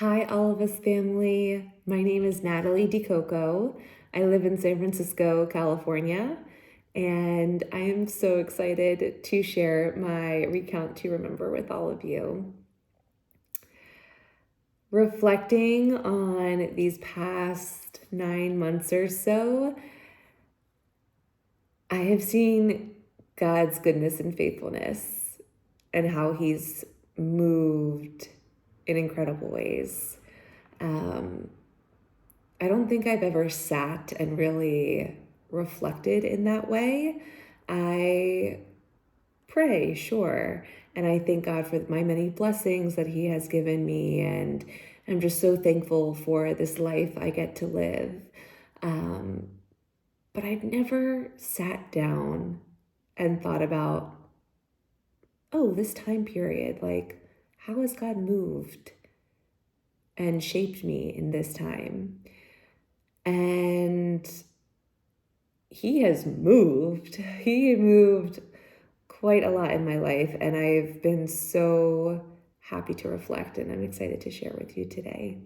Hi, all of us family. My name is Natalie 𝐷𝐸𝐸. I live in San Francisco, California, and I am so excited to share my recount to remember with all of you. Reflecting on these past 9 months or so, I have seen God's goodness and faithfulness and how He's moved in incredible ways. I don't think I've ever sat and really reflected in that way. I pray, sure, and I thank God for my many blessings that He has given me, and I'm just so thankful for this life I get to live. But I've never sat down and thought about, oh, this time period, like, how has God moved and shaped me in this time? And He has moved. He moved quite a lot in my life, and I've been so happy to reflect, and I'm excited to share with you today.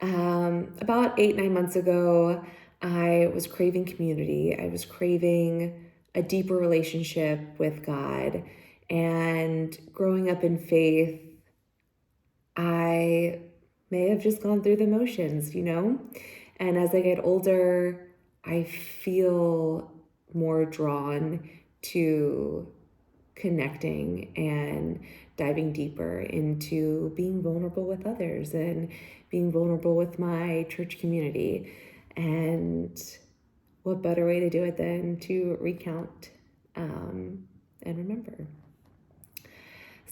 About 8-9 months ago, I was craving community. I was craving a deeper relationship with God. And growing up in faith, I may have just gone through the motions, And as I get older, I feel more drawn to connecting and diving deeper into being vulnerable with others and being vulnerable with my church community. And what better way to do it than to recount and remember.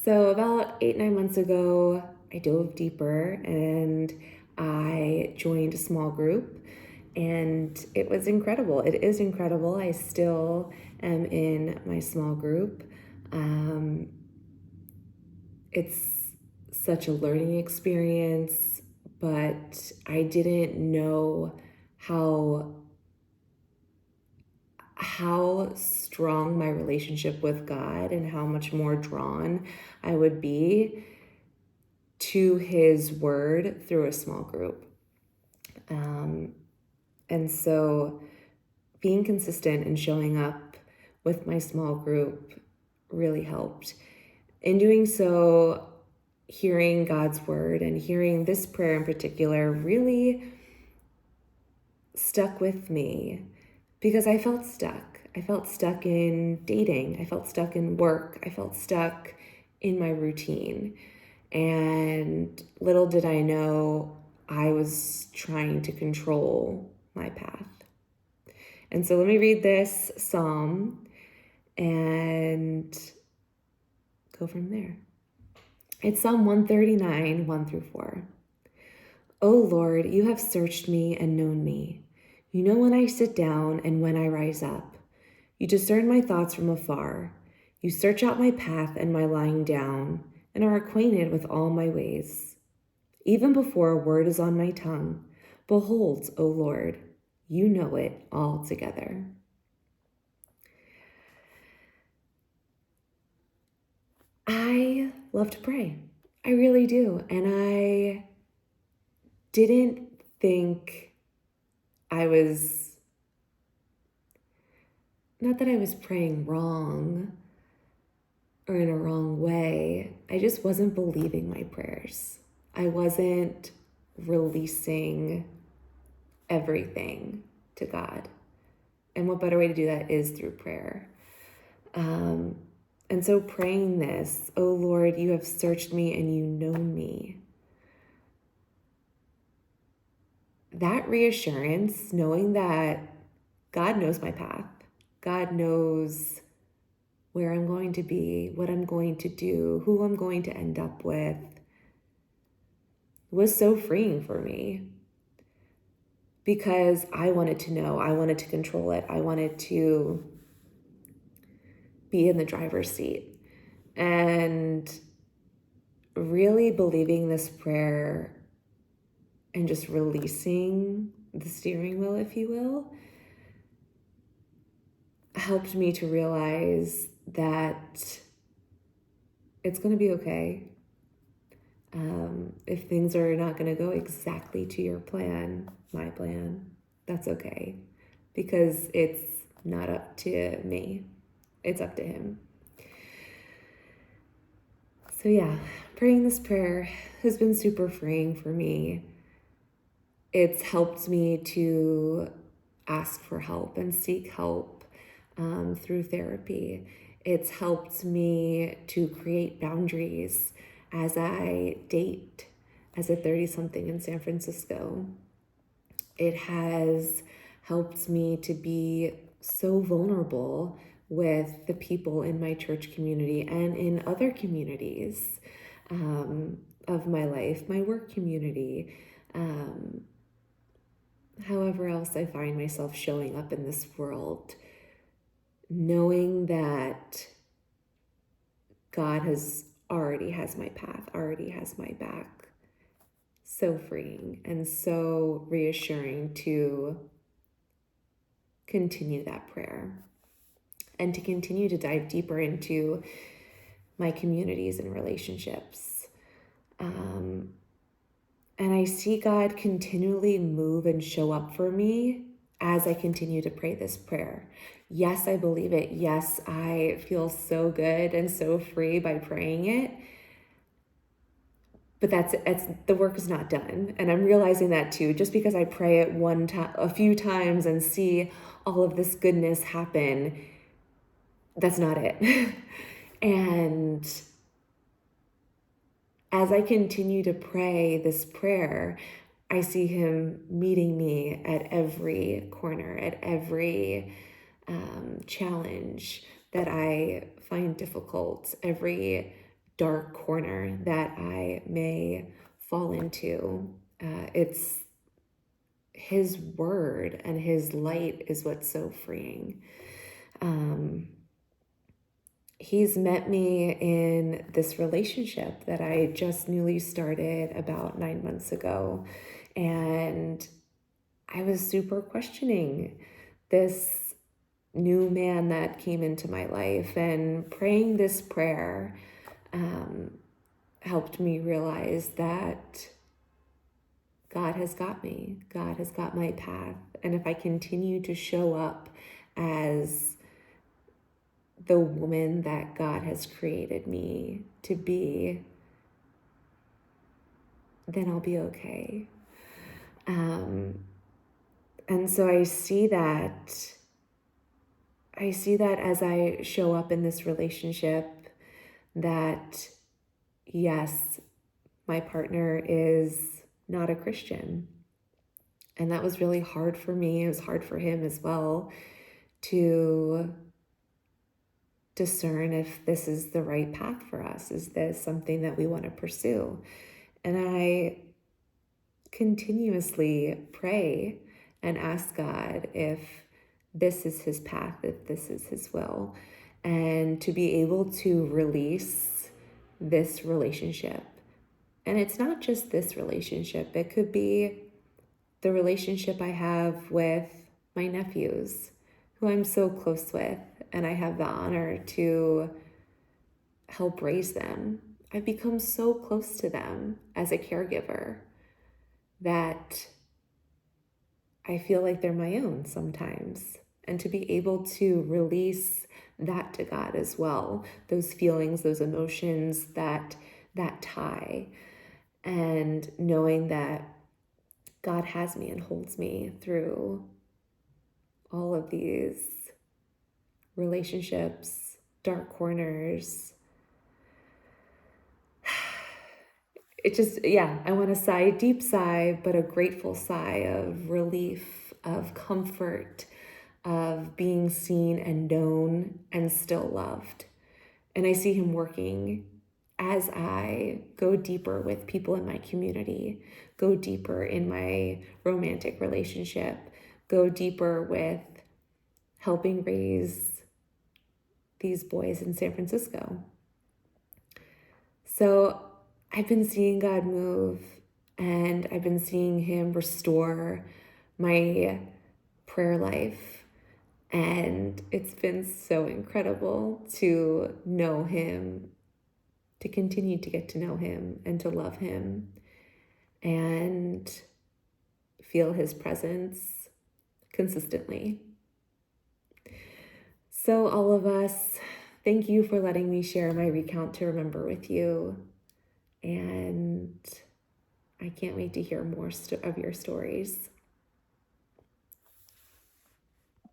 So about 8-9 months ago, I dove deeper and I joined a small group, and it was incredible. It is incredible. I still am in my small group. It's such a learning experience, but I didn't know how strong my relationship with God and how much more drawn I would be to His word through a small group. And so being consistent and showing up with my small group really helped. In doing so, hearing God's word and hearing this prayer in particular really stuck with me because I felt stuck. I felt stuck in dating. I felt stuck in work. I felt stuck in my routine. And little did I know I was trying to control my path. And so let me read this psalm and go from there. It's Psalm 139, 1-4. O Lord, you have searched me and known me. You know when I sit down and when I rise up. You discern my thoughts from afar. You search out my path and my lying down, and are acquainted with all my ways. Even before a word is on my tongue, behold, O Lord, you know it altogether. I love to pray. I really do. And I didn't think I was, not that I was praying wrong or in a wrong way. I just wasn't believing my prayers. I wasn't releasing everything to God. And what better way to do that is through prayer. And so praying this, O Lord, you have searched me and you know me. That reassurance, knowing that God knows my path, God knows where I'm going to be, what I'm going to do, who I'm going to end up with, was so freeing for me. Because I wanted to know, I wanted to control it, I wanted to be in the driver's seat. And really believing this prayer and just releasing the steering wheel, if you will, helped me to realize that it's going to be okay. If things are not going to go exactly to your plan, my plan, that's okay, because it's not up to me. It's up to him. So yeah, praying this prayer has been super freeing for me. It's helped me to ask for help and seek help through therapy. It's helped me to create boundaries as I date as a 30-something in San Francisco. It has helped me to be so vulnerable with the people in my church community and in other communities of my life, my work community, however else I find myself showing up in this world, knowing that God already has my path, already has my back. So freeing and so reassuring to continue that prayer and to continue to dive deeper into my communities and relationships. And I see God continually move and show up for me as I continue to pray this prayer. Yes, I believe it. Yes, I feel so good and so free by praying it. But the work is not done. And I'm realizing that too. Just because I pray it a few times and see all of this goodness happen, that's not it. And as I continue to pray this prayer, I see him meeting me at every corner, at every challenge that I find difficult, every dark corner that I may fall into. It's his word and his light is what's so freeing. He's met me in this relationship that I just newly started about 9 months ago. And I was super questioning this new man that came into my life, and praying this prayer helped me realize that God has got me. God has got my path. And if I continue to show up as the woman that God has created me to be, then I'll be okay. And so I see that as I show up in this relationship, that yes, my partner is not a Christian. And that was really hard for me. It was hard for him as well to discern if this is the right path for us. Is this something that we want to pursue? And I continuously pray and ask God if this is his path, if this is his will, and to be able to release this relationship. And it's not just this relationship. It could be the relationship I have with my nephews, who I'm so close with, and I have the honor to help raise them. I've become so close to them as a caregiver that I feel like they're my own sometimes. And to be able to release that to God as well, those feelings, those emotions, that tie, and knowing that God has me and holds me through all of these relationships, dark corners. It just, I want to sigh, deep sigh, but a grateful sigh of relief, of comfort, of being seen and known and still loved. And I see him working as I go deeper with people in my community, go deeper in my romantic relationship, go deeper with helping raise these boys in San Francisco. So I've been seeing God move, and I've been seeing him restore my prayer life. And it's been so incredible to know him to continue to get to know him and to love him and feel his presence consistently. So all of us, thank you for letting me share my recount to remember with you. And I can't wait to hear more of your stories.